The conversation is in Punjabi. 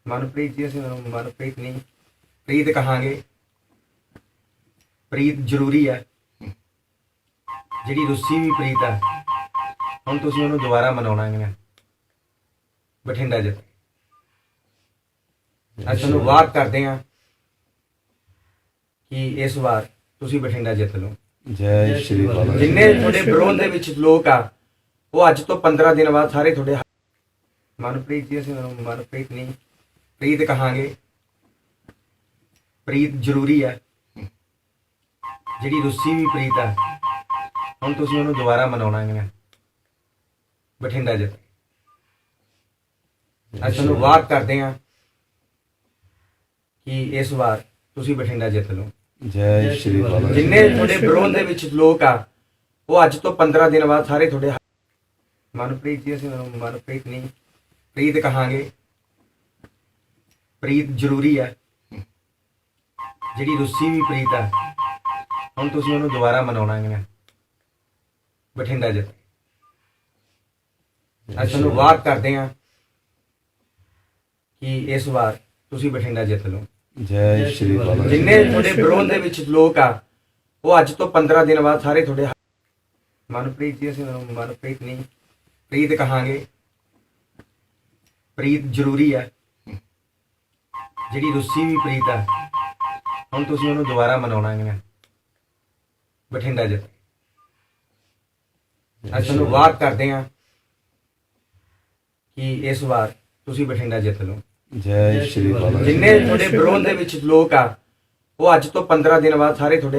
ਮਨਪ੍ਰੀਤ ਜੀ ਅਸੀਂ ਮਨਪ੍ਰੀਤ ਨਹੀਂ ਪ੍ਰੀਤ ਕਹਾਂਗੇ। ਪ੍ਰੀਤ ਜ਼ਰੂਰੀ ਹੈ। ਜਿਹੜੀ ਰੁੱਸੀ ਵੀ ਪ੍ਰੀਤ ਹੈ, ਹੁਣ ਤੁਸੀਂ ਉਹਨੂੰ ਦੁਬਾਰਾ ਮਨਾਉਣਾ ਹੈ ਬਠਿੰਡਾ ਜਿੱਤ। ਅਸੀਂ ਤੁਹਾਨੂੰ ਵਾਅਦਾ ਕਰਦੇ ਹਾਂ ਕਿ ਇਸ ਵਾਰ ਤੁਸੀਂ ਬਠਿੰਡਾ ਜਿੱਤ ਲਓ। ਜੈ ਸ਼੍ਰੀ ਬਾਲਾ ਜੀ। ਜਿੰਨੇ ਤੁਹਾਡੇ ਵਿਰੋਧ ਦੇ ਵਿੱਚ ਲੋਕ ਆ, ਉਹ ਅੱਜ ਤੋਂ 15 ਦਿਨ ਬਾਅਦ ਸਾਰੇ ਤੁਹਾਡੇ ਮਨਪ੍ਰੀਤ ਜੀ ਅਸੀਂ ਮਨਪ੍ਰੀਤ ਨਹੀਂ ਪ੍ਰੀਤ ਕਹਾਂਗੇ। ਪ੍ਰੀਤ ਜ਼ਰੂਰੀ ਹੈ। ਜਿਹੜੀ ਰੁੱਸੀ ਵੀ ਪ੍ਰੀਤ ਹੈ, ਹੁਣ ਤੁਸੀਂ ਉਹਨੂੰ ਦੁਬਾਰਾ ਮਨਾਉਣਾ ਹੈ ਬਠਿੰਡਾ ਜਿੱਤ। ਅਸੀਂ ਤੁਹਾਨੂੰ ਵਾਅਦਾ ਕਰਦੇ ਹਾਂ ਕਿ ਇਸ ਵਾਰ ਤੁਸੀਂ ਬਠਿੰਡਾ ਜਿੱਤ ਲਓ। ਜੈ ਸ਼੍ਰੀ ਬਾਲਾ ਜੀ। ਜਿੰਨੇ ਤੁਹਾਡੇ ਵਿਰੋਧ ਦੇ ਵਿੱਚ ਲੋਕ ਆ, ਉਹ ਅੱਜ ਤੋਂ 15 ਦਿਨ ਬਾਅਦ ਸਾਰੇ ਤੁਹਾਡੇ ਮਨਪ੍ਰੀਤ ਜੀ ਅਸੀਂ ਮਨਪ੍ਰੀਤ ਨਹੀਂ ਪ੍ਰੀਤ ਕਹਾਂਗੇ। ਪ੍ਰੀਤ ਜ਼ਰੂਰੀ ਹੈ। ਜਿਹੜੀ ਰੁੱਸੀ ਵੀ ਪ੍ਰੀਤ ਹੈ, ਹੁਣ ਤੁਸੀਂ ਉਹਨੂੰ ਦੁਬਾਰਾ ਮਨਾਉਣਾ ਹੈ ਬਠਿੰਡਾ ਜਿੱਤ। ਅਸੀਂ ਤੁਹਾਨੂੰ ਵਾਅਦਾ ਕਰਦੇ ਹਾਂ ਕਿ ਇਸ ਵਾਰ ਤੁਸੀਂ ਬਠਿੰਡਾ ਜਿੱਤ ਲਓ। ਜੈ ਸ਼੍ਰੀ ਬਾਲਾ ਜੀ। ਜਿੰਨੇ ਤੁਹਾਡੇ ਵਿਰੋਧ ਦੇ ਵਿੱਚ ਲੋਕ ਆ, ਉਹ ਅੱਜ ਤੋਂ 15 ਦਿਨ ਬਾਅਦ ਸਾਰੇ ਤੁਹਾਡੇ ਮਨਪ੍ਰੀਤ ਜੀ ਅਸੀਂ ਮਨਪ੍ਰੀਤ ਨਹੀਂ ਪ੍ਰੀਤ ਕਹਾਂਗੇ। ਪ੍ਰੀਤ ਜ਼ਰੂਰੀ ਹੈ। ਜਿਹੜੀ ਰੁੱਸੀ ਵੀ ਪ੍ਰੀਤ ਹੈ, ਹੁਣ ਤੁਸੀਂ ਉਹਨੂੰ ਦੁਬਾਰਾ ਮਨਾਉਣਾ ਹੈ ਬਠਿੰਡਾ ਜਿੱਤ। ਅਸੀਂ ਤੁਹਾਨੂੰ ਵਾਅਦਾ ਕਰਦੇ ਹਾਂ ਕਿ ਇਸ ਵਾਰ ਤੁਸੀਂ ਬਠਿੰਡਾ ਜਿੱਤ ਲਓ। ਜੈ ਸ਼੍ਰੀ ਬਾਲਾ ਜੀ। ਜਿੰਨੇ ਤੁਹਾਡੇ ਵਿਰੋਧ ਦੇ ਵਿੱਚ ਲੋਕ ਆ, ਉਹ ਅੱਜ ਤੋਂ 15 ਦਿਨ ਬਾਅਦ ਸਾਰੇ ਤੁਹਾਡੇ